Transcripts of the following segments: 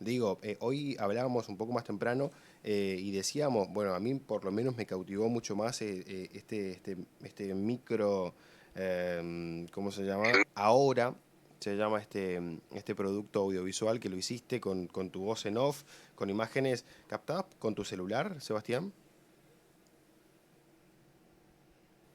Digo, hoy hablábamos un poco más temprano y decíamos, bueno, a mí por lo menos me cautivó mucho más este micro, ¿cómo se llama? Ahora se llama este producto audiovisual que lo hiciste con tu voz en off, con imágenes captadas con tu celular, Sebastián.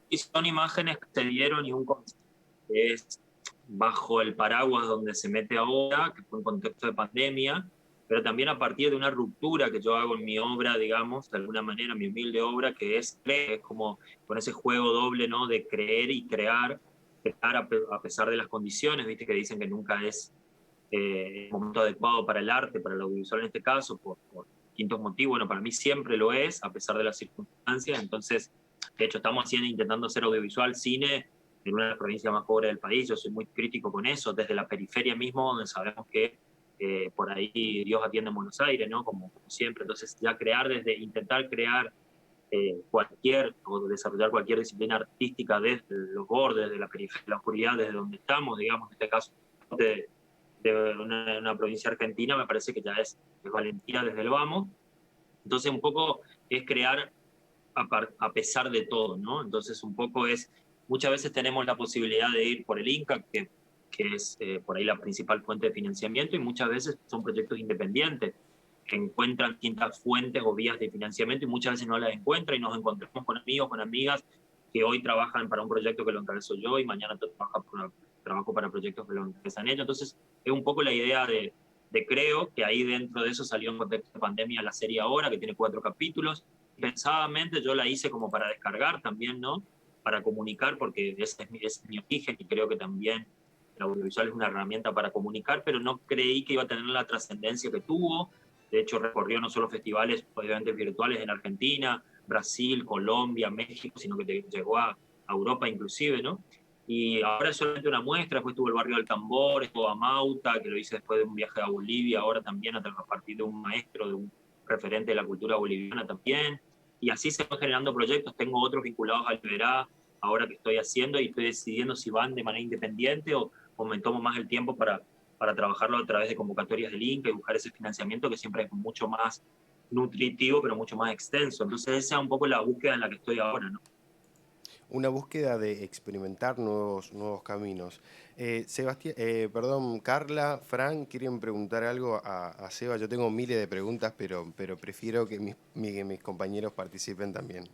Y son imágenes que se dieron y un concepto que es bajo el paraguas donde se mete ahora, que fue un contexto de pandemia, pero también a partir de una ruptura que yo hago en mi obra, digamos, de alguna manera, mi humilde obra, que es creer, es como con ese juego doble, ¿no? De creer y crear, crear a pesar de las condiciones, viste que dicen que nunca es el momento adecuado para el arte, para el audiovisual en este caso, por distintos motivos. Bueno, para mí siempre lo es, a pesar de las circunstancias. Entonces, de hecho, estamos haciendo, intentando hacer audiovisual, cine, en una de las provincias más pobres del país. Yo soy muy crítico con eso, desde la periferia mismo, donde sabemos que por ahí Dios atiende en Buenos Aires, ¿no? Como siempre. Entonces, ya crear desde, intentar crear cualquier o desarrollar cualquier disciplina artística desde los bordes de la periferia, la oscuridad, desde donde estamos, digamos, en este caso, de una provincia argentina, me parece que ya es valentía desde el vamos. Entonces, un poco es crear a pesar de todo, ¿no? Entonces, un poco es, muchas veces tenemos la posibilidad de ir por el Inca, que es por ahí la principal fuente de financiamiento, y muchas veces son proyectos independientes que encuentran distintas fuentes o vías de financiamiento y muchas veces no las encuentran y nos encontramos con amigos, con amigas que hoy trabajan para un proyecto que lo encabezo yo y mañana trabajo para proyectos que lo encabezan ellos. Entonces, es un poco la idea de Creo, que ahí dentro de eso salió en contexto de pandemia la serie Ahora, que tiene 4 capítulos. Pensadamente yo la hice como para descargar también, ¿no? Para comunicar, porque ese es mi origen y creo que también el audiovisual es una herramienta para comunicar, pero no creí que iba a tener la trascendencia que tuvo. De hecho, recorrió no solo festivales, obviamente virtuales en Argentina, Brasil, Colombia, México, sino que llegó a Europa inclusive, ¿no? Y ahora es solamente una muestra, después tuvo el Barrio del Tambor, estuvo a Mauta, que lo hice después de un viaje a Bolivia, ahora también a partir de un maestro, de un referente de la cultura boliviana también. Y así se van generando proyectos. Tengo otros vinculados al Liberá, ahora que estoy haciendo, y estoy decidiendo si van de manera independiente o me tomo más el tiempo para trabajarlo a través de convocatorias del Inca y buscar ese financiamiento que siempre es mucho más nutritivo, pero mucho más extenso. Entonces esa es un poco la búsqueda en la que estoy ahora, ¿no? Una búsqueda de experimentar nuevos caminos. Sebastián, perdón, Carla, Fran, ¿quieren preguntar algo a Seba? Yo tengo miles de preguntas, pero prefiero que mis compañeros participen también.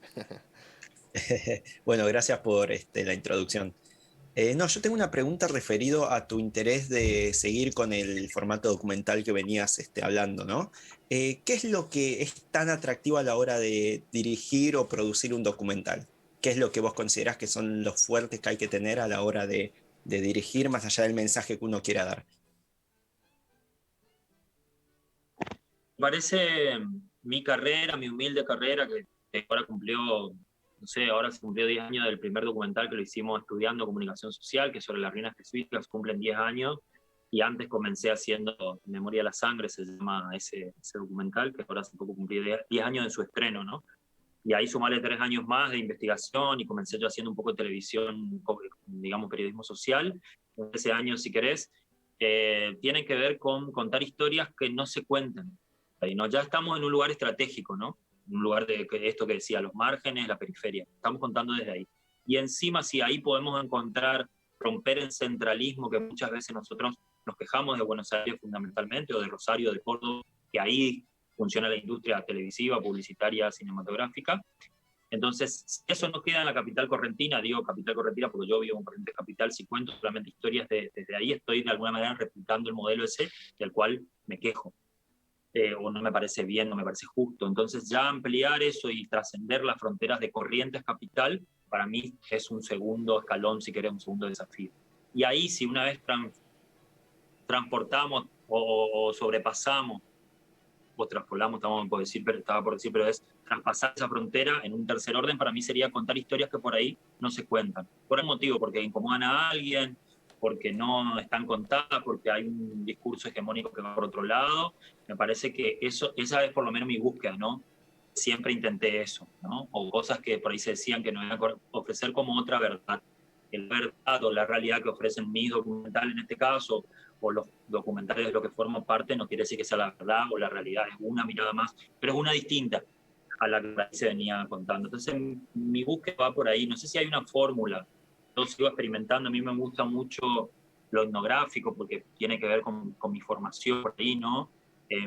Bueno, gracias por la introducción. No, yo tengo una pregunta referido a tu interés de seguir con el formato documental que venías hablando, ¿no? ¿Qué es lo que es tan atractivo a la hora de dirigir o producir un documental? ¿Qué es lo que vos considerás que son los fuertes que hay que tener a la hora de dirigir más allá del mensaje que uno quiera dar? Parece mi carrera, mi humilde carrera, que ahora cumplió, no sé, ahora se cumplió 10 años del primer documental que lo hicimos estudiando comunicación social, que es sobre las ruinas jesuíticas, cumplen 10 años, y antes comencé haciendo Memoria de la Sangre, se llama ese documental, que ahora hace poco cumplí 10 años de su estreno, ¿no? Y ahí sumarle 3 años más de investigación y comencé yo haciendo un poco de televisión, digamos, periodismo social. Ese año, si querés, tienen que ver con contar historias que no se cuentan. Y no, ya estamos en un lugar estratégico, ¿no? Un lugar de esto que decía, los márgenes, la periferia. Estamos contando desde ahí. Y encima, si ahí podemos encontrar, romper el centralismo que muchas veces nosotros nos quejamos de Buenos Aires fundamentalmente, o de Rosario, de Córdoba, que ahí funciona la industria televisiva, publicitaria, cinematográfica. Entonces, si eso no queda en la capital correntina, digo capital correntina porque yo vivo en Corrientes Capital, si cuento solamente historias desde ahí, estoy de alguna manera replicando el modelo ese del cual me quejo. O no me parece bien, no me parece justo. Entonces, ya ampliar eso y trascender las fronteras de Corrientes Capital, para mí es un segundo escalón, si querés, un segundo desafío. Y ahí, si una vez transportamos o sobrepasamos o traspolamos, estaba por decir, pero es traspasar esa frontera en un tercer orden, para mí sería contar historias que por ahí no se cuentan. Por el motivo, porque incomodan a alguien, porque no están contadas, porque hay un discurso hegemónico que va por otro lado. Me parece que esa es por lo menos mi búsqueda, ¿no? Siempre intenté eso, ¿no? O cosas que por ahí se decían que no iban a ofrecer como otra verdad. La verdad o la realidad que ofrecen mis documentales en este caso, o los documentales de lo que formo parte, no quiere decir que sea la verdad o la realidad, es una mirada más, pero es una distinta a la que se venía contando. Entonces, mi búsqueda va por ahí. No sé si hay una fórmula. Yo sigo experimentando. A mí me gusta mucho lo etnográfico porque tiene que ver con mi formación por ahí, ¿no?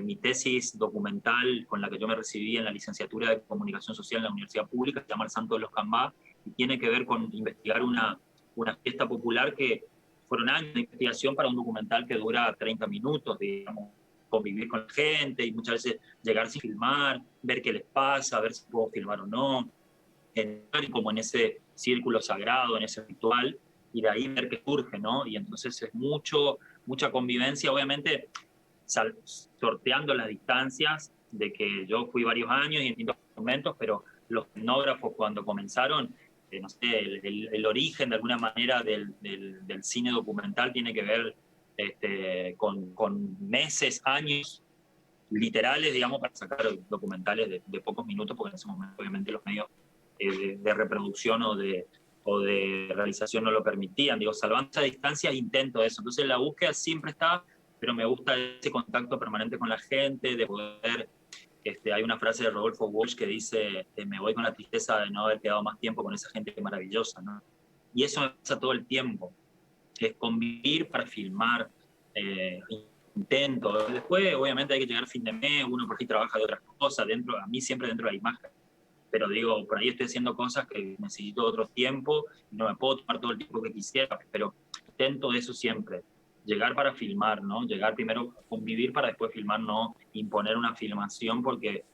Mi tesis documental con la que yo me recibí en la licenciatura de Comunicación Social en la Universidad Pública se llama El Santo de los Cambá y tiene que ver con investigar una fiesta popular que fueron años de investigación para un documental que dura 30 minutos, digamos, convivir con la gente y muchas veces llegar sin filmar, ver qué les pasa, ver si puedo filmar o no, entrar como en ese círculo sagrado, en ese ritual, y de ahí ver qué surge, ¿no? Y entonces es mucha convivencia, obviamente sorteando las distancias de que yo fui varios años y en distintos momentos, pero los etnógrafos cuando comenzaron, no sé, el origen de alguna manera del cine documental tiene que ver con meses, años literales, digamos, para sacar documentales de pocos minutos, porque en ese momento obviamente los medios de reproducción o de realización no lo permitían. Digo, salvando esa distancia intento eso. Entonces la búsqueda siempre está, pero me gusta ese contacto permanente con la gente, de poder... hay una frase de Rodolfo Walsh que dice, me voy con la tristeza de no haber quedado más tiempo con esa gente maravillosa, ¿no? Y eso me pasa todo el tiempo, es convivir para filmar, intento. Después, obviamente, hay que llegar a fin de mes, uno por ahí trabaja de otras cosas, a mí siempre dentro de la imagen. Pero digo, por ahí estoy haciendo cosas que necesito otro tiempo, no me puedo tomar todo el tiempo que quisiera, pero intento eso siempre. Llegar para filmar, ¿no? Llegar primero a convivir para después filmar, no imponer una filmación, porque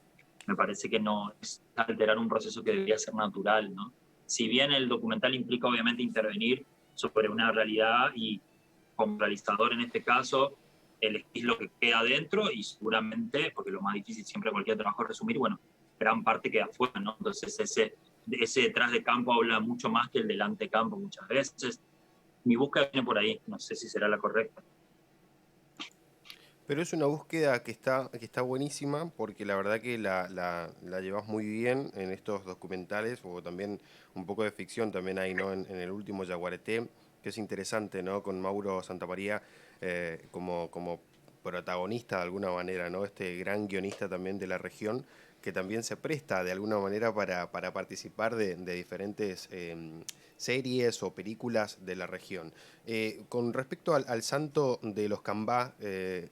me parece que no es alterar un proceso que debería ser natural, ¿no? Si bien el documental implica obviamente intervenir sobre una realidad y como realizador en este caso elegís lo que queda adentro y seguramente, porque lo más difícil siempre de cualquier trabajo es resumir, bueno, gran parte queda afuera, ¿no? Entonces ese detrás de campo habla mucho más que el delante de campo muchas veces. Mi búsqueda viene por ahí, no sé si será la correcta. Pero es una búsqueda que está buenísima porque la verdad que la llevas muy bien en estos documentales o también un poco de ficción también hay, ¿no? En el último Yaguareté, que es interesante, ¿no? Con Mauro Santamaría como protagonista de alguna manera, ¿no? Este gran guionista también de la región que también se presta de alguna manera para participar de diferentes series o películas de la región. Con respecto al Santo de los Cambá,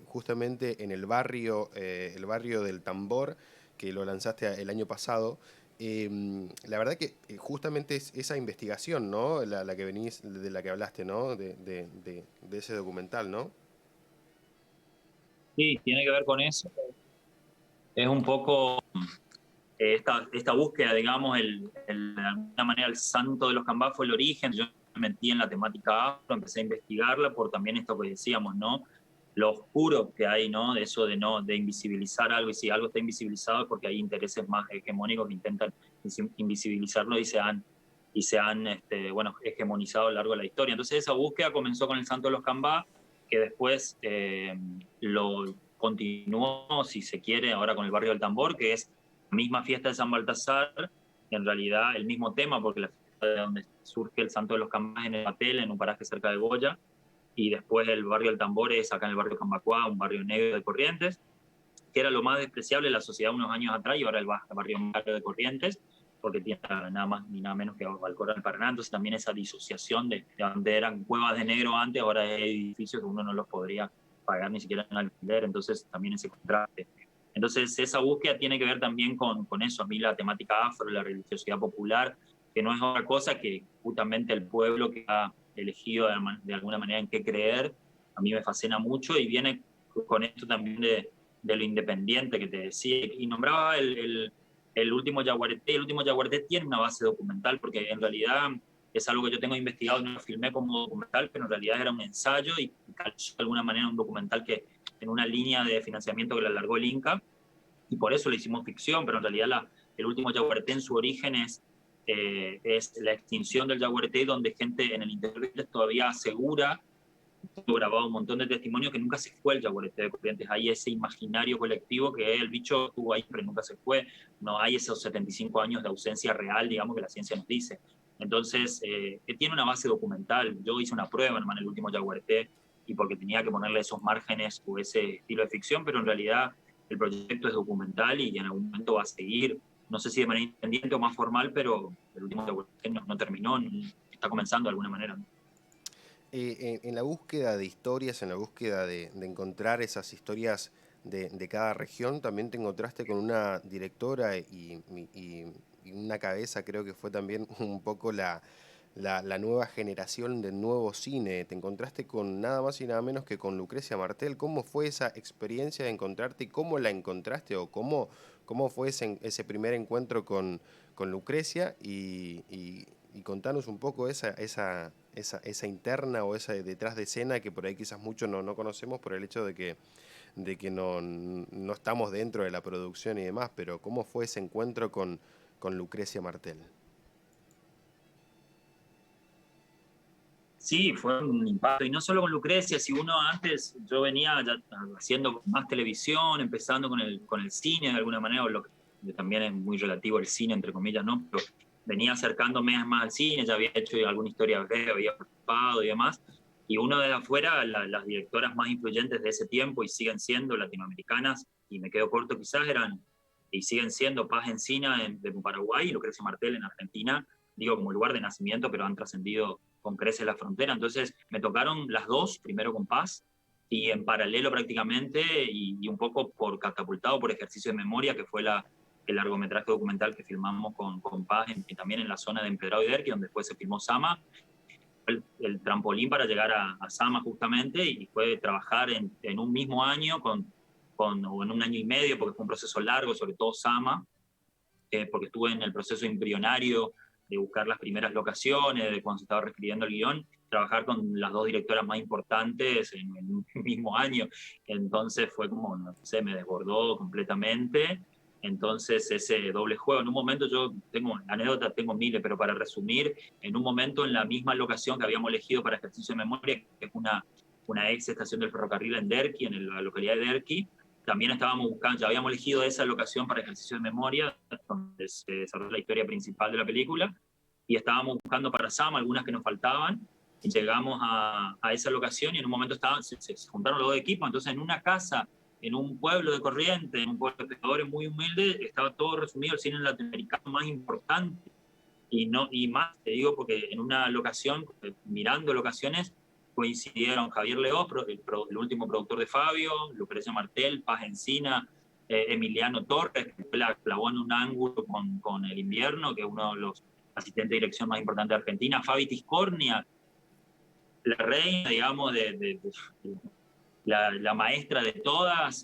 justamente en el barrio del Tambor, que lo lanzaste el año pasado, la verdad que justamente es esa investigación, ¿no? La que venís, de la que hablaste, ¿no? De ese documental, ¿no? Sí, tiene que ver con eso. Es un poco esta búsqueda, digamos, de alguna manera el santo de los Cambá fue el origen. Yo me metí en la temática afro, empecé a investigarla por también esto que decíamos, ¿no? Lo oscuro que hay, ¿no? De eso de invisibilizar algo, y si algo está invisibilizado es porque hay intereses más hegemónicos que intentan invisibilizarlo y se han bueno, hegemonizado a lo largo de la historia. Entonces esa búsqueda comenzó con el santo de los Cambá, que después lo continuó, si se quiere, ahora con el barrio del Tambor, que es misma fiesta de San Baltasar, en realidad el mismo tema, porque la fiesta de donde surge el Santo de los Cambás en el Patel, en un paraje cerca de Goya, y después el barrio del Tambor es acá en el barrio Cambacuá, un barrio negro de Corrientes, que era lo más despreciable de la sociedad unos años atrás, y ahora el barrio negro de Corrientes, porque tiene nada más ni nada menos que Alcora del Paraná, entonces también esa disociación de donde eran cuevas de negro antes, ahora hay edificios que uno no los podría pagar ni siquiera en alquiler, entonces también ese contraste. Entonces, esa búsqueda tiene que ver también con eso. A mí la temática afro, la religiosidad popular, que no es otra cosa que justamente el pueblo que ha elegido de alguna manera en qué creer, a mí me fascina mucho y viene con esto también de lo independiente que te decía. Y nombraba el último Yaguareté. El último Yaguareté tiene una base documental, porque en realidad es algo que yo tengo investigado, no lo filmé como documental, pero en realidad era un ensayo y calzó de alguna manera un documental que en una línea de financiamiento que le alargó el Inca, y por eso le hicimos ficción, pero en realidad el último Yaguareté en su origen es la extinción del Yaguareté, donde gente en el interior todavía asegura, he grabado un montón de testimonios, que nunca se fue el Yaguareté de Corrientes. Hay ese imaginario colectivo que el bicho estuvo ahí, pero nunca se fue. No hay esos 75 años de ausencia real, digamos, que la ciencia nos dice. Entonces, que tiene una base documental. Yo hice una prueba, hermano, el último Yaguareté, y porque tenía que ponerle esos márgenes o ese estilo de ficción, pero en realidad el proyecto es documental y en algún momento va a seguir, no sé si de manera independiente o más formal, pero el último no terminó, está comenzando de alguna manera, ¿no? En la búsqueda de historias, en la búsqueda de encontrar esas historias de cada región, también te encontraste con una directora y una cabeza, creo que fue también un poco la nueva generación del nuevo cine. Te encontraste con nada más y nada menos que con Lucrecia Martel. ¿Cómo fue esa experiencia de encontrarte y cómo la encontraste o cómo fue ese primer encuentro con Lucrecia? Y contanos un poco esa interna o esa detrás de escena que por ahí quizás muchos no conocemos por el hecho de que no estamos dentro de la producción y demás, pero ¿cómo fue ese encuentro con Lucrecia Martel? Sí, fue un impacto, y no solo con Lucrecia, si uno antes, yo venía ya haciendo más televisión, empezando con el cine de alguna manera, o lo que también es muy relativo al cine, entre comillas, ¿no? Pero venía acercándome más al cine, ya había hecho alguna historia breve, había participado y demás, y uno de afuera, las directoras más influyentes de ese tiempo, y siguen siendo latinoamericanas, y me quedo corto quizás, eran, y siguen siendo Paz Encina de Paraguay y Lucrecia Martel en Argentina, digo como lugar de nacimiento, pero han trascendido con creces la frontera. Entonces me tocaron las dos, primero con Paz, y en paralelo prácticamente, y un poco por catapultado por ejercicio de memoria, que fue el largometraje documental que filmamos con Paz, y también en la zona de Empedrado y Derqui, donde después se filmó Sama, el trampolín para llegar a Sama justamente, y fue trabajar en un mismo año o en un año y medio, porque fue un proceso largo, sobre todo Sama, porque estuve en el proceso embrionario de buscar las primeras locaciones, de cuando se estaba reescribiendo el guión, trabajar con las dos directoras más importantes en un mismo año. Entonces fue como, no sé, me desbordó completamente. Entonces ese doble juego, en un momento yo tengo anécdotas, tengo miles, pero para resumir, en un momento en la misma locación que habíamos elegido para ejercicio de memoria, que es una ex estación del ferrocarril en Derqui, en la localidad de Derqui, también estábamos buscando, ya habíamos elegido esa locación para ejercicio de memoria, donde se desarrolla la historia principal de la película, y estábamos buscando para Sama algunas que nos faltaban, y llegamos a esa locación, y en un momento se juntaron los dos equipos. Entonces en una casa, en un pueblo de Corrientes, en un pueblo de pescadores muy humilde, estaba todo resumido, el cine latinoamericano más importante, y más, te digo, porque en una locación, mirando locaciones, coincidieron Javier Leós, el último productor de Fabio, Lucrecia Martel, Paz Encina, Emiliano Torres, que la clavó en un ángulo con El Invierno, que es uno de los asistentes de dirección más importantes de Argentina, Fabi Tiscornia, la reina, digamos, la maestra de todas,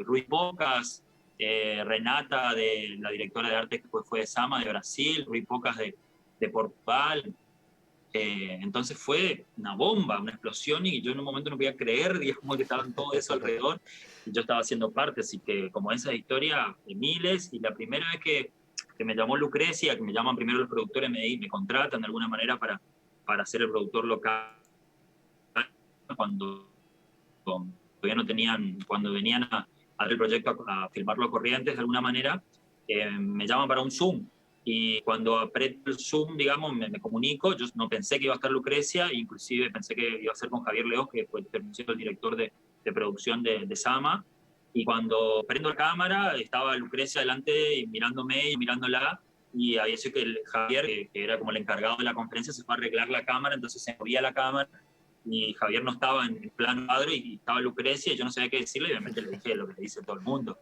Ruiz Pocas, Renata, la directora de arte que fue de Sama, de Brasil, Ruiz Pocas de Portugal. Entonces fue una bomba, una explosión, y yo en un momento no podía creer, digamos, que estaban todo eso alrededor, y yo estaba haciendo parte, así que como esa historia de miles. Y la primera vez que me llamó Lucrecia, que me llaman primero los productores, me contratan de alguna manera para ser el productor local, cuando todavía no tenían, cuando venían a ver el proyecto, a filmarlo a Corrientes de alguna manera, me llaman para un Zoom. Y cuando aprieto el Zoom, digamos, me comunico. Yo no pensé que iba a estar Lucrecia, inclusive pensé que iba a ser con Javier Leós, que fue el director de producción de Sama. Y cuando prendo la cámara, estaba Lucrecia delante y mirándome y mirándola. Y había sido que Javier, que era como el encargado de la conferencia, se fue a arreglar la cámara, entonces se movía la cámara, y Javier no estaba en plano cuadro, y estaba Lucrecia, y yo no sabía qué decirle, y obviamente le dije lo que le dice todo el mundo.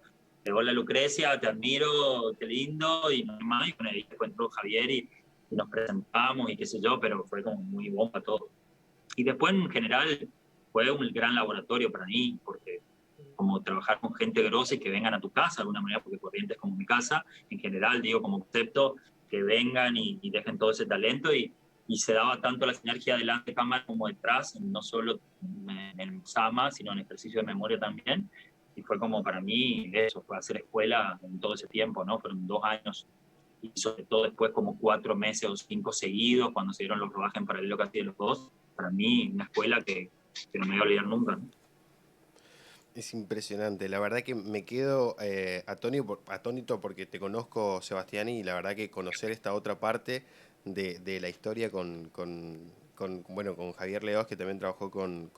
Hola Lucrecia, te admiro, qué lindo, y no más, y bueno, ahí encontró Javier, y nos presentamos y qué sé yo, pero fue como muy bomba todo. Y después en general fue un gran laboratorio para mí, porque como trabajar con gente grosa y que vengan a tu casa de alguna manera, porque Corrientes es como mi casa, en general, digo, como concepto, que vengan y dejen todo ese talento, y se daba tanto la sinergia delante de cámara como detrás, no solo en Sama, sino en ejercicio de memoria también. Y fue como para mí eso, fue hacer escuela en todo ese tiempo, ¿no? Fueron 2 años, y sobre todo después como 4 meses o 5 seguidos, cuando se dieron los rodajes en paralelo casi de los dos, para mí una escuela que no me voy a olvidar nunca, ¿no? Es impresionante, la verdad que me quedo atónito porque te conozco, Sebastián, y la verdad que conocer esta otra parte de la historia con bueno, con Javier Leos, que también trabajó con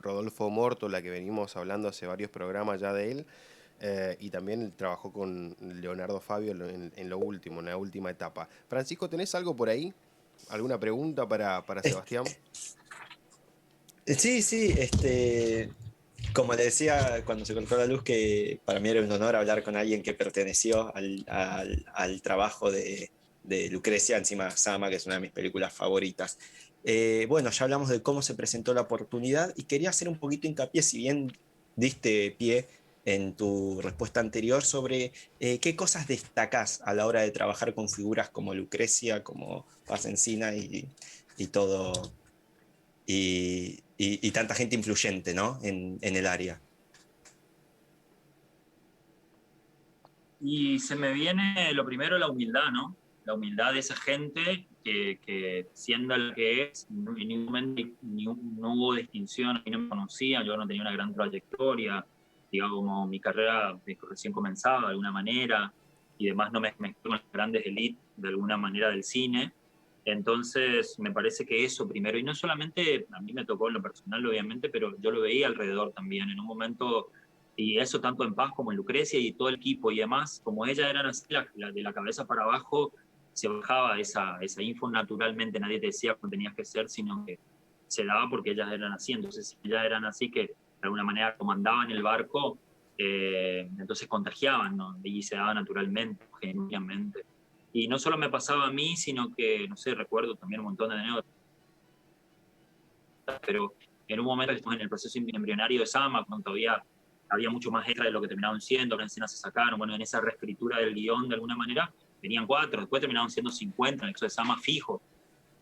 Rodolfo Morto, la que venimos hablando hace varios programas ya de él, y también trabajó con Leonardo Fabio en lo último, en la última etapa. Francisco, ¿tenés algo por ahí? ¿Alguna pregunta para Sebastián? Sí, sí, como le decía cuando se cortó la luz, que para mí era un honor hablar con alguien que perteneció al trabajo de Lucrecia, encima Sama, que es una de mis películas favoritas. Bueno, ya hablamos de cómo se presentó la oportunidad y quería hacer un poquito hincapié, si bien diste pie en tu respuesta anterior, sobre qué cosas destacás a la hora de trabajar con figuras como Lucrecia, como Paz Encina y todo y tanta gente influyente, ¿no? En el área. Y se me viene lo primero la humildad, ¿no? La humildad de esa gente que siendo lo que es, en ningún momento no hubo distinción, a mí no me conocían, yo no tenía una gran trayectoria, digamos, como mi carrera recién comenzaba de alguna manera, y demás no me mezclé con las grandes élites de alguna manera del cine. Entonces, me parece que eso primero, y no solamente a mí me tocó en lo personal, obviamente, pero yo lo veía alrededor también. En un momento y eso tanto en Paz como en Lucrecia y todo el equipo y demás, como ellas eran así, de la cabeza para abajo, se bajaba esa info naturalmente, nadie te decía cómo tenías que ser, sino que se daba porque ellas eran así. Entonces, si ellas eran así, que de alguna manera comandaban el barco, entonces contagiaban, ¿no? Y se daba naturalmente, genuinamente. Y no solo me pasaba a mí, sino que, no sé, recuerdo también un montón de anécdotas, pero en un momento estuvimos en el proceso embrionario de Sama, cuando todavía había mucho más extra de lo que terminaron siendo, las escenas se sacaron, bueno, en esa reescritura del guión de alguna manera, venían 4, después terminaron siendo 50, en el caso de Sama fijo,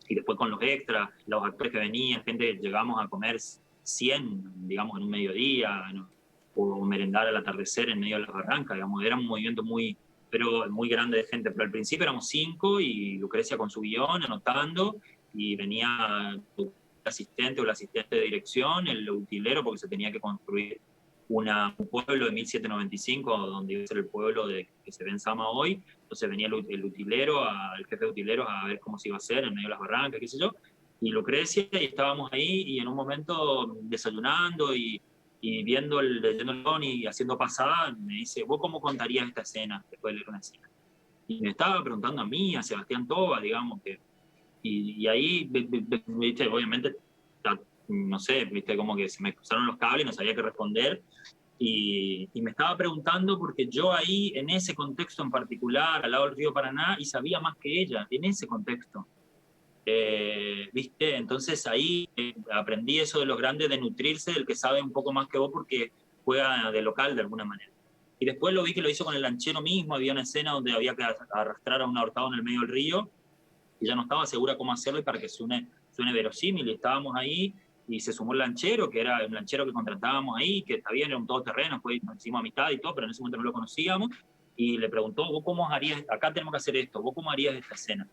y después con los extras, los actores que venían, gente que llegamos a comer 100, digamos, en un mediodía, ¿no? O merendar al atardecer en medio de las barrancas, digamos, era un movimiento pero muy grande de gente, pero al principio éramos 5 y Lucrecia con su guión, anotando, y venía el asistente o la asistente de dirección, el utilero, porque se tenía que construir un pueblo de 1795, donde iba a ser el pueblo que se ve en Sama hoy. Entonces venía el utilero, el jefe de utileros, a ver cómo se iba a hacer en medio de las barrancas, qué sé yo. Y Lucrecia, y estábamos ahí, y en un momento desayunando leyendo el guión y haciendo pasada, me dice, ¿vos cómo contarías esta escena después de leer una escena? Y me estaba preguntando a mí, a Sebastián Toba, digamos, y ahí, viste, obviamente, no sé, viste, como que se me cruzaron los cables, no sabía qué responder, y me estaba preguntando porque yo ahí, en ese contexto en particular, al lado del río Paraná, y sabía más que ella, en ese contexto. ¿Viste? Entonces ahí aprendí eso de los grandes, de nutrirse del que sabe un poco más que vos porque juega de local de alguna manera. Y después lo vi que lo hizo con el lanchero mismo, había una escena donde había que arrastrar a un ahorcado en el medio del río, y ya no estaba segura cómo hacerlo para que suene verosímil, y estábamos ahí, y se sumó el lanchero, que era un lanchero que contratábamos ahí, que está bien, era un todoterreno, después nos hicimos amistad y todo, pero en ese momento no lo conocíamos, y le preguntó, ¿vos cómo harías? Acá tenemos que hacer esto, ¿vos cómo harías esta escena?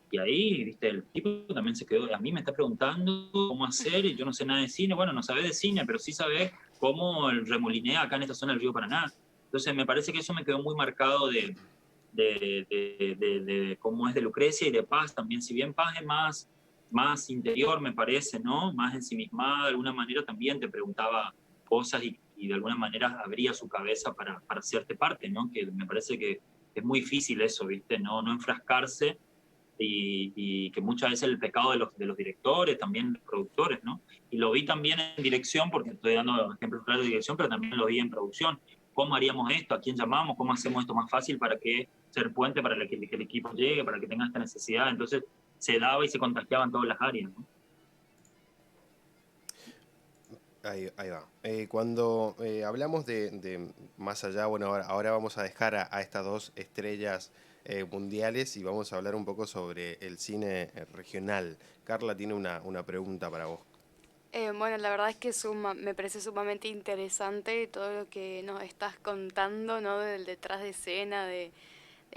Y ahí, viste, el tipo también se quedó, a mí me está preguntando cómo hacer, y yo no sé nada de cine, bueno, no sabés de cine, pero sí sabés cómo el remolinea acá en esta zona del río Paraná. Entonces me parece que eso me quedó muy marcado de cómo es de Lucrecia y de Paz también, si bien Paz es más interior, me parece, ¿no? Más ensimismada, de alguna manera también te preguntaba cosas y de alguna manera abría su cabeza para hacerte parte, ¿no? Que me parece que es muy difícil eso, ¿viste? No enfrascarse y que muchas veces el pecado de los directores, también los productores, ¿no? Y lo vi también en dirección, porque estoy dando ejemplos claros de dirección, pero también lo vi en producción. ¿Cómo haríamos esto? ¿A quién llamamos? ¿Cómo hacemos esto más fácil para que ser puente para que el equipo llegue, para que tenga esta necesidad? Entonces se daba y se contagiaba en todas las áreas, ¿no? Ahí va. Cuando hablamos más allá, bueno, ahora vamos a dejar a estas dos estrellas mundiales y vamos a hablar un poco sobre el cine regional. Carla tiene una pregunta para vos. Bueno, la verdad es que me parece sumamente interesante todo lo que nos estás contando, ¿no? Del detrás de escena, de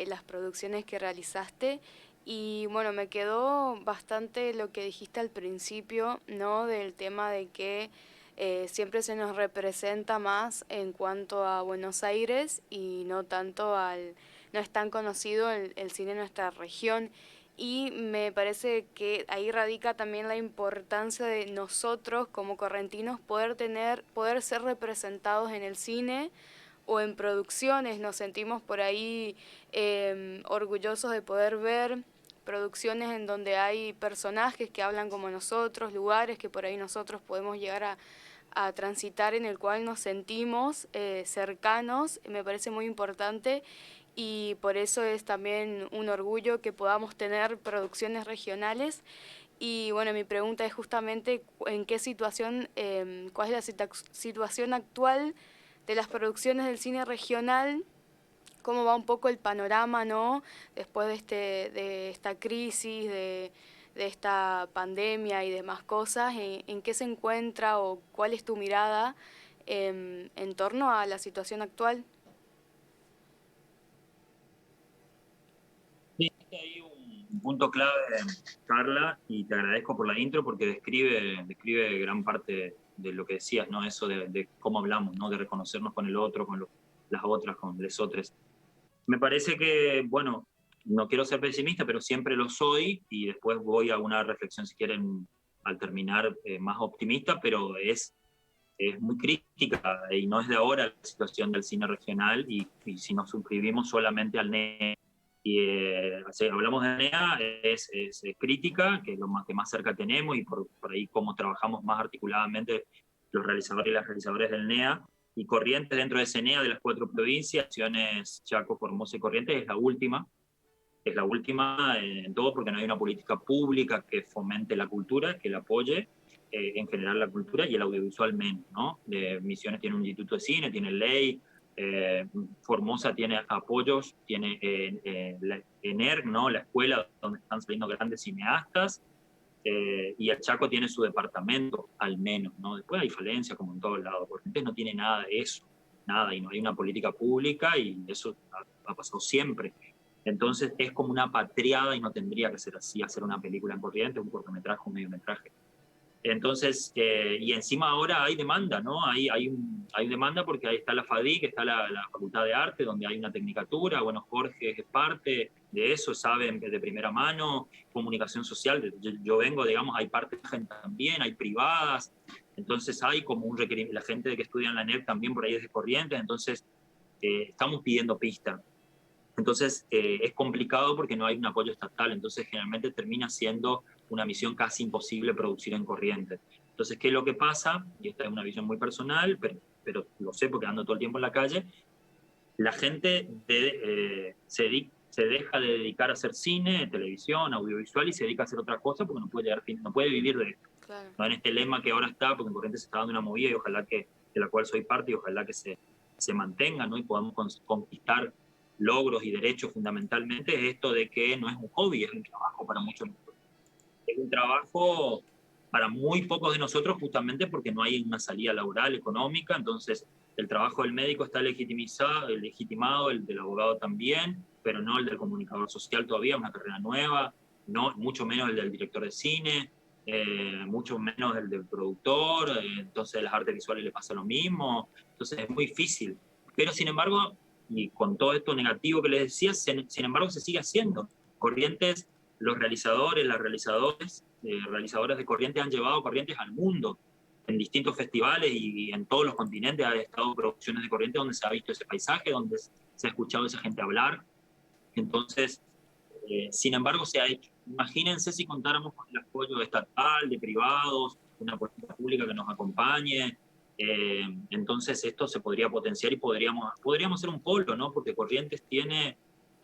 las producciones que realizaste. Y bueno, me quedó bastante lo que dijiste al principio, ¿no? Del tema de que siempre se nos representa más en cuanto a Buenos Aires y no tanto no es tan conocido el cine en nuestra región. y me parece que ahí radica también la importancia de nosotros como correntinos poder ser representados en el cine o en producciones. Nos sentimos por ahí orgullosos de poder ver producciones en donde hay personajes que hablan como nosotros, lugares que por ahí nosotros podemos llegar a transitar, en el cual nos sentimos cercanos. Me parece muy importante y por eso es también un orgullo que podamos tener producciones regionales. Y bueno, mi pregunta es justamente en qué situación, cuál es la situación actual de las producciones del cine regional, cómo va un poco el panorama, ¿no? Después de esta crisis, de esta pandemia y demás cosas, en qué se encuentra o cuál es tu mirada en torno a la situación actual. Sí, hay un punto clave, Carla, y te agradezco por la intro porque describe gran parte de lo que decías, ¿no? Eso de cómo hablamos, ¿no? De reconocernos con el otro, con las otras, con los otros. Me parece que, bueno, no quiero ser pesimista, pero siempre lo soy, y después voy a una reflexión, si quieren, al terminar, más optimista, pero es muy crítica y no es de ahora la situación del cine regional, y si nos suscribimos solamente al NEA y si hablamos de NEA, es crítica, que es lo que más cerca tenemos, y por ahí cómo trabajamos más articuladamente los realizadores y las realizadoras del NEA. Y Corrientes, dentro de ese NEA de las 4 provincias, Misiones, Chaco, Formosa y Corrientes, es la última en todo, porque no hay una política pública que fomente la cultura, que la apoye, en general la cultura y el audiovisual menos, ¿no? Misiones tiene un instituto de cine, tiene ley, Formosa tiene apoyos, tiene la ENER, ¿no? La escuela donde están saliendo grandes cineastas, y el Chaco tiene su departamento, al menos, ¿no? Después hay falencias como en todos lados. Corrientes no tiene nada de eso, nada, y no hay una política pública, y eso ha pasado siempre. Entonces es como una patriada, y no tendría que ser así, hacer una película en Corrientes, un cortometraje, un mediometraje. Entonces, y encima ahora hay demanda, ¿no? Hay demanda porque ahí está la FADIC, está la Facultad de Arte, donde hay una tecnicatura. Bueno, Jorge es parte de eso, sabe de primera mano, comunicación social. Yo vengo, digamos, hay partes también, hay privadas. Entonces hay como un requerimiento, la gente que estudia en la NEP también por ahí es de Corrientes. Entonces, estamos pidiendo pista. Entonces, es complicado porque no hay un apoyo estatal, entonces generalmente termina siendo una misión casi imposible producir en Corrientes. Entonces, ¿qué es lo que pasa? Y esta es una visión muy personal, pero lo sé porque ando todo el tiempo en la calle. La gente se deja de dedicar a hacer cine, televisión, audiovisual, y se dedica a hacer otra cosa porque no puede vivir de esto. Claro. No en este lema que ahora está, porque en Corrientes se está dando una movida, y ojalá de la cual soy parte, y ojalá que se mantenga, ¿no? Y podamos conquistar logros y derechos. Fundamentalmente es esto de que no es un hobby, es un trabajo para muchos. Es un trabajo para muy pocos de nosotros, justamente porque no hay una salida laboral, económica. Entonces el trabajo del médico está legitimado, el del abogado también, pero no el del comunicador social todavía, una carrera nueva, no, mucho menos el del director de cine, mucho menos el del productor. Entonces a las artes visuales le pasa lo mismo. Entonces es muy difícil. Pero sin embargo, y con todo esto negativo que les decía, sin embargo se sigue haciendo. Corrientes, los realizadores, las realizadoras de Corrientes han llevado Corrientes al mundo. En distintos festivales y en todos los continentes ha estado producciones de Corrientes donde se ha visto ese paisaje, donde se ha escuchado a esa gente hablar. Entonces, sin embargo, se ha hecho. Imagínense si contáramos con el apoyo estatal, de privados, una política pública que nos acompañe. Entonces esto se podría potenciar y podríamos ser un polo, ¿no? Porque Corrientes tiene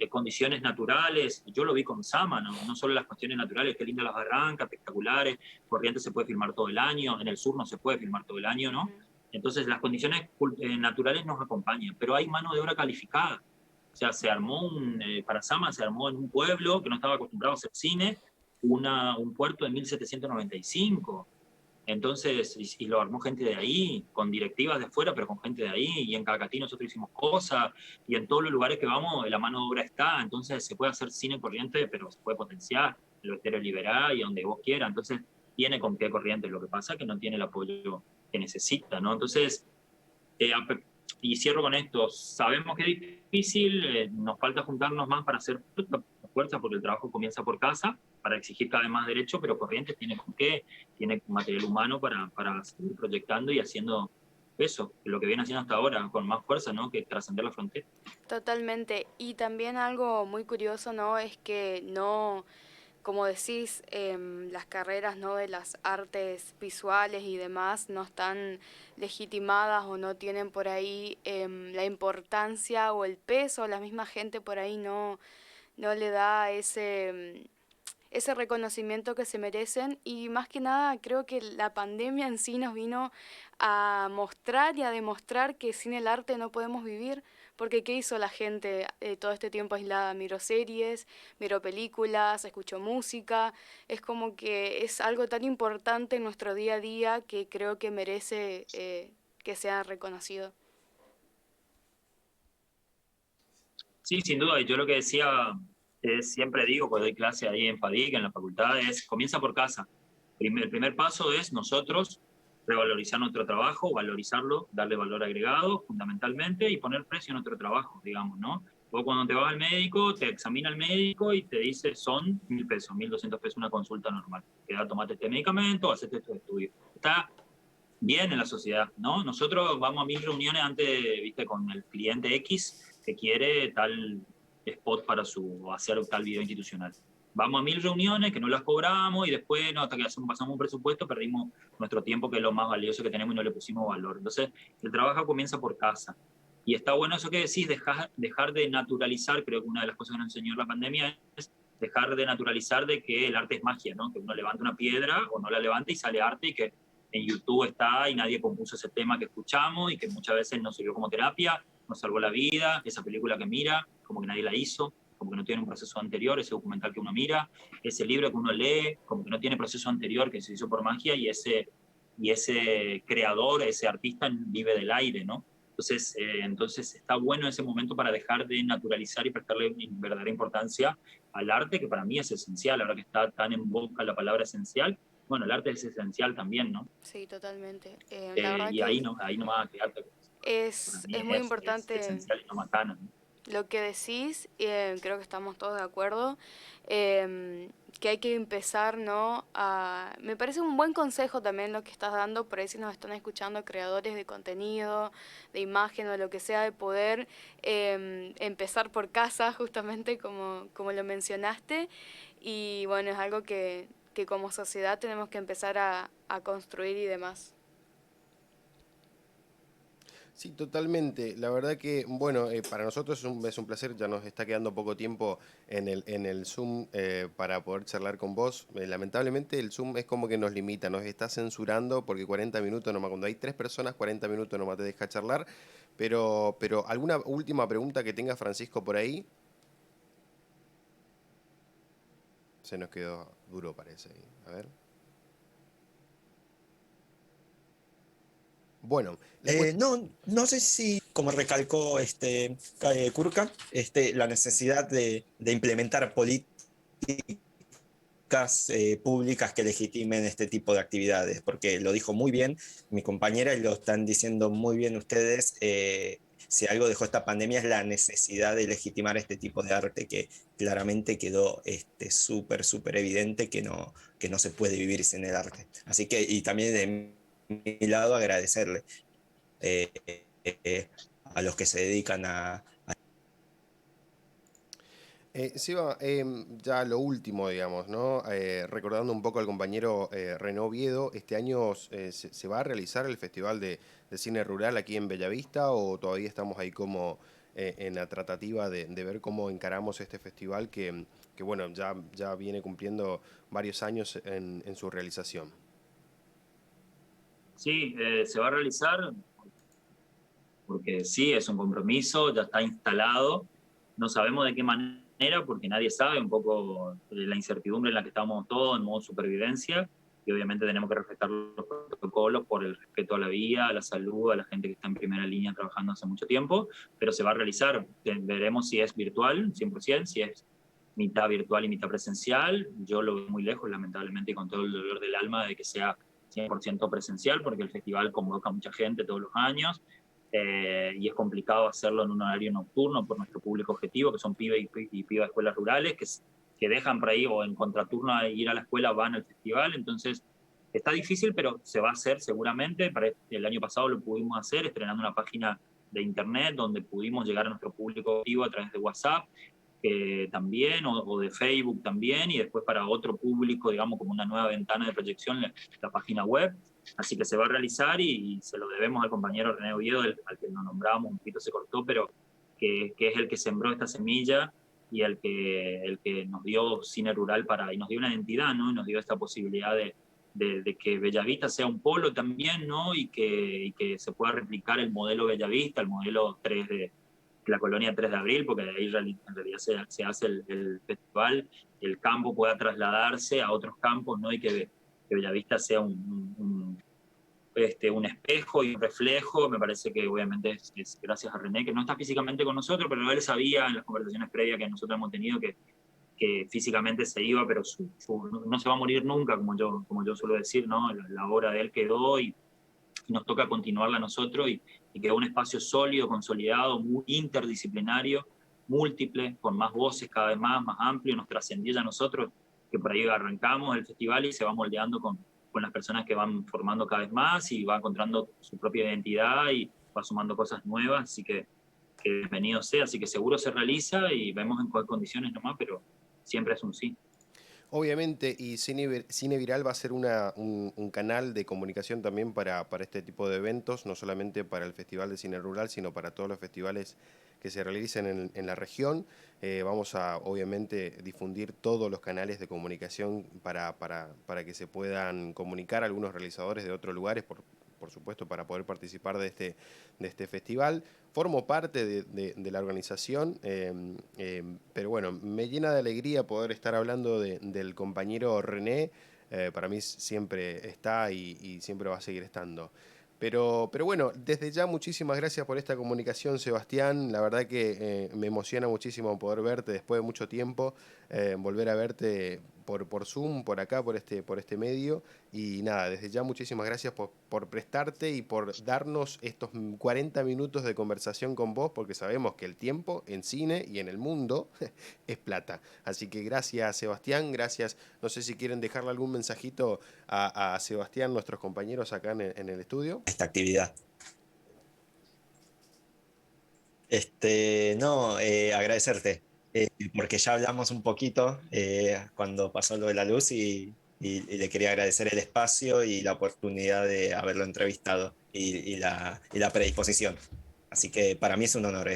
condiciones naturales. Yo lo vi con Sama, ¿no? No solo las cuestiones naturales, qué lindas las barrancas, espectaculares. Corrientes se puede filmar todo el año, en el sur no se puede filmar todo el año, ¿no? Entonces las condiciones naturales nos acompañan, pero hay mano de obra calificada. O sea, para Sama se armó en un pueblo que no estaba acostumbrado a hacer cine, un puerto de 1795. Entonces, y lo armó gente de ahí, con directivas de fuera, pero con gente de ahí. Y en Cacatí nosotros hicimos cosas, y en todos los lugares que vamos la mano de obra está. Entonces se puede hacer cine Corriente, pero se puede potenciar, en el Estero Liberal y donde vos quieras. Entonces tiene con qué Corriente. Lo que pasa es que no tiene el apoyo que necesita, ¿no? Entonces, y cierro con esto, sabemos que es difícil, nos falta juntarnos más para hacer fuerza porque el trabajo comienza por casa, para exigir cada vez más derechos, pero Corrientes tiene con qué, tiene material humano para seguir proyectando y haciendo eso, lo que viene haciendo hasta ahora, con más fuerza, ¿no? Que trascender la frontera. Totalmente. Y también algo muy curioso, ¿no? Es que no, como decís, las carreras, ¿no? De las artes visuales y demás no están legitimadas o no tienen por ahí la importancia o el peso, la misma gente por ahí no le da ese reconocimiento que se merecen y más que nada creo que la pandemia en sí nos vino a mostrar y a demostrar que sin el arte no podemos vivir, porque ¿qué hizo la gente todo este tiempo aislada? Miró series, miró películas, escuchó música, es como que es algo tan importante en nuestro día a día que creo que merece que sea reconocido. Sí, sin duda, y yo lo que decía, siempre digo, cuando doy clase ahí en FADIC, en la facultad, es comienza por casa. El primer paso es nosotros revalorizar nuestro trabajo, valorizarlo, darle valor agregado fundamentalmente y poner precio a nuestro trabajo, digamos, ¿no? Vos cuando te vas al médico, te examina el médico y te dice son 1.000 pesos, 1.200 pesos una consulta normal. Queda, tomate este medicamento, hacete estos estudios. Está bien en la sociedad, ¿no? Nosotros vamos a 1.000 reuniones antes, viste, con el cliente X que quiere tal spot para hacer tal video institucional. Vamos a 1.000 reuniones que no las cobramos y después, no, hasta que pasamos un presupuesto, perdimos nuestro tiempo, que es lo más valioso que tenemos y no le pusimos valor. Entonces, el trabajo comienza por casa. Y está bueno eso que decís, dejar de naturalizar, creo que una de las cosas que nos enseñó la pandemia es dejar de naturalizar de que el arte es magia, ¿no? Que uno levanta una piedra o no la levanta y sale arte y que en YouTube está y nadie compuso ese tema que escuchamos y que muchas veces nos sirvió como terapia, nos salvó la vida, esa película que mira, como que nadie la hizo, como que no tiene un proceso anterior, ese documental que uno mira, ese libro que uno lee, como que no tiene proceso anterior que se hizo por magia y ese creador, ese artista vive del aire, ¿no? Entonces está bueno ese momento para dejar de naturalizar y prestarle verdadera importancia al arte, que para mí es esencial, ahora que está tan en boca la palabra esencial. Bueno, el arte es esencial también, ¿no? Sí, totalmente. La verdad Y que ahí no va a quedarte. Para mí es muy es importante esencial y no macana, ¿no? lo que decís, creo que estamos todos de acuerdo, que hay que empezar, ¿no? Me parece un buen consejo también lo que estás dando, por ahí si nos están escuchando creadores de contenido, de imagen o lo que sea, de poder empezar por casa, justamente como lo mencionaste, y bueno, es algo que como sociedad tenemos que empezar a construir y demás. Sí, totalmente. La verdad que, bueno, para nosotros es un placer, ya nos está quedando poco tiempo en el Zoom para poder charlar con vos. Lamentablemente el Zoom es como que nos limita, nos está censurando porque 40 minutos nomás, cuando hay 3 personas, 40 minutos nomás te deja charlar. Pero ¿alguna última pregunta que tenga Francisco por ahí? Se nos quedó duro, parece. A ver. Bueno, No, no sé si, como recalcó Kurka, la necesidad de implementar políticas públicas que legitimen este tipo de actividades, porque lo dijo muy bien mi compañera y lo están diciendo muy bien ustedes. Si algo dejó esta pandemia es la necesidad de legitimar este tipo de arte que claramente quedó súper evidente que no se puede vivir sin el arte. Así que, y también de mi lado agradecerle eh, a los que se dedican Seba, ya lo último, digamos, ¿no? Recordando un poco al compañero René Oviedo, ¿este año se va a realizar el Festival de Cine Rural aquí en Bellavista o todavía estamos ahí como en la tratativa de ver cómo encaramos este festival que bueno, ya viene cumpliendo varios años en su realización? Sí, se va a realizar porque sí, es un compromiso, ya está instalado. No sabemos de qué manera, porque nadie sabe, un poco la incertidumbre en la que estamos todos, en modo supervivencia, y obviamente tenemos que respetar los protocolos por el respeto a la vida, a la salud, a la gente que está en primera línea trabajando hace mucho tiempo, pero se va a realizar. Veremos si es virtual, 100%, si es mitad virtual y mitad presencial. Yo lo veo muy lejos, lamentablemente, y con todo el dolor del alma de que sea 100% presencial, porque el festival convoca a mucha gente todos los años. y es complicado hacerlo en un horario nocturno por nuestro público objetivo, que son pibes y pibas de escuelas rurales, que dejan por ahí o en contraturno a ir a la escuela van al festival. Entonces está difícil, pero se va a hacer seguramente. El año pasado lo pudimos hacer estrenando una página de internet donde pudimos llegar a nuestro público objetivo a través de WhatsApp también, o de Facebook también, y después para otro público, digamos, como una nueva ventana de proyección, la página web. Así que se va a realizar y se lo debemos al compañero René Oviedo, al que nos nombramos, un poquito se cortó, pero que es el que sembró esta semilla y el que nos dio cine rural y nos dio una identidad, ¿no? Y nos dio esta posibilidad de que Bellavista sea un polo también, ¿no? Y que se pueda replicar el modelo Bellavista, el modelo 3 de la colonia 3 de abril, porque ahí en realidad se hace el festival, el campo pueda trasladarse a otros campos, ¿no? Y que Bellavista sea un espejo y un reflejo. Me parece que obviamente es gracias a René, que no está físicamente con nosotros, pero él sabía en las conversaciones previas que nosotros hemos tenido que físicamente se iba, pero no se va a morir nunca, como yo suelo decir, ¿no? La obra de él quedó y nos toca continuarla a nosotros y quedó un espacio sólido, consolidado, muy interdisciplinario, múltiple, con más voces cada vez más amplio, nos trascendió ya a nosotros, que por ahí arrancamos el festival y se va moldeando con las personas que van formando cada vez más y va encontrando su propia identidad y va sumando cosas nuevas, así que bienvenido sea, así que seguro se realiza y vemos en cuáles condiciones nomás, pero siempre es un sí. Obviamente, y Cine Viral va a ser un canal de comunicación también para este tipo de eventos, no solamente para el Festival de Cine Rural, sino para todos los festivales que se realicen en la región. Vamos a, obviamente, difundir todos los canales de comunicación para que se puedan comunicar algunos realizadores de otros lugares, por supuesto, para poder participar de este festival. Formo parte de la organización, pero bueno, me llena de alegría poder estar hablando del compañero René. Para mí siempre está y siempre va a seguir estando. Pero bueno, desde ya muchísimas gracias por esta comunicación, Sebastián. La verdad que me emociona muchísimo poder verte después de mucho tiempo, volver a verte por Zoom, por acá, por este medio. Y nada, desde ya muchísimas gracias por prestarte y por darnos estos 40 minutos de conversación con vos, porque sabemos que el tiempo en cine y en el mundo es plata. Así que gracias, Sebastián, gracias. No sé si quieren dejarle algún mensajito a Sebastián, nuestros compañeros acá en el estudio. Esta actividad. No, agradecerte, porque ya hablamos un poquito cuando pasó lo de la luz y le quería agradecer el espacio y la oportunidad de haberlo entrevistado y la predisposición. Así que para mí es un honor.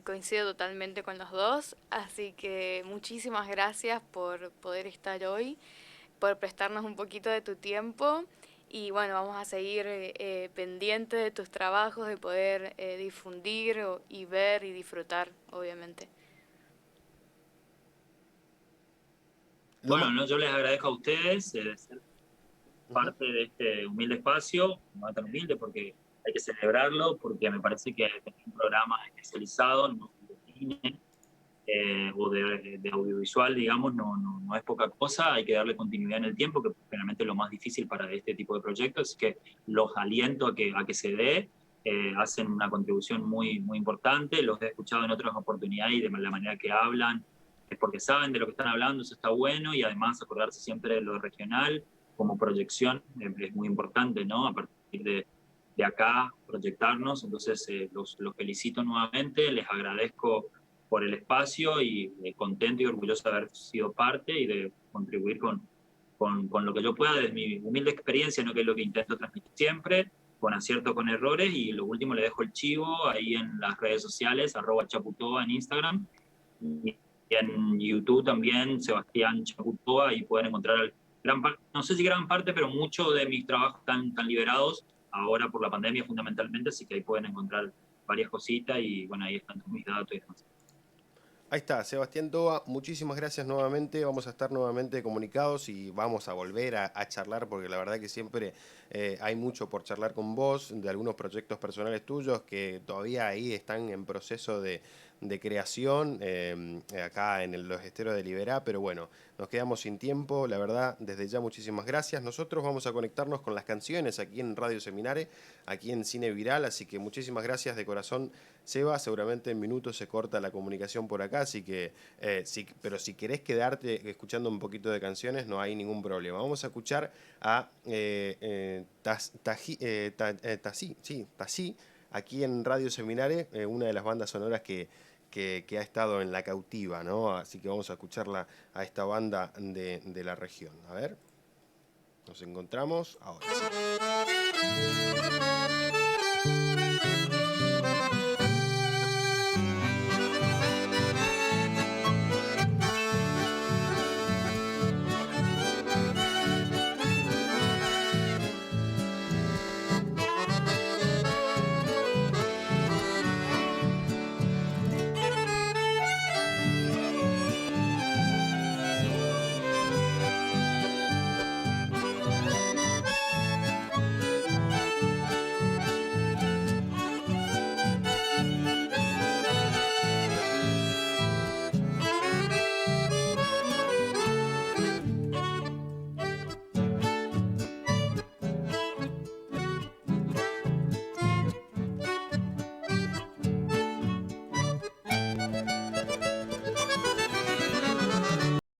Coincido totalmente con los dos, así que muchísimas gracias por poder estar hoy, por prestarnos un poquito de tu tiempo y bueno, vamos a seguir pendientes de tus trabajos, de poder difundir y ver y disfrutar, obviamente. Bueno, no, yo les agradezco a ustedes de ser parte de este humilde espacio, no tan humilde porque hay que celebrarlo, porque me parece que tener un programa especializado, no de cine o de audiovisual, digamos, no es poca cosa, hay que darle continuidad en el tiempo, que generalmente es lo más difícil para este tipo de proyectos, así que los aliento a que se dé, hacen una contribución muy importante, los he escuchado en otras oportunidades y de la manera que hablan, es porque saben de lo que están hablando, eso está bueno, y además acordarse siempre de lo regional como proyección es muy importante, ¿no? A partir de acá proyectarnos, entonces los felicito nuevamente, les agradezco por el espacio y contento y orgulloso de haber sido parte y de contribuir con lo que yo pueda desde mi humilde experiencia, ¿no? Que es lo que intento transmitir siempre, con aciertos, con errores, y lo último le dejo el chivo ahí en las redes sociales, @chaputoa en Instagram, y en YouTube también, Sebastián Chaputoa, y pueden encontrar no sé si gran parte, pero muchos de mis trabajos están liberados ahora por la pandemia fundamentalmente, así que ahí pueden encontrar varias cositas y bueno, ahí están mis datos y demás. Ahí está, Sebastián Toa, muchísimas gracias nuevamente, vamos a estar nuevamente comunicados y vamos a volver a charlar porque la verdad que siempre hay mucho por charlar con vos, de algunos proyectos personales tuyos que todavía ahí están en proceso de de creación acá en los esteros de Liberá, pero bueno, nos quedamos sin tiempo, la verdad, desde ya muchísimas gracias. Nosotros vamos a conectarnos con las canciones aquí en Radio Seminare, aquí en Cine Viral, así que muchísimas gracias de corazón, Seba. Seguramente en minutos se corta la comunicación por acá, así que, pero si querés quedarte escuchando un poquito de canciones, no hay ningún problema. Vamos a escuchar a Tasí, aquí en Radio Seminare, una de las bandas sonoras que ha estado en la cautiva, ¿no? Así que vamos a escucharla a esta banda de la región. A ver, nos encontramos ahora sí.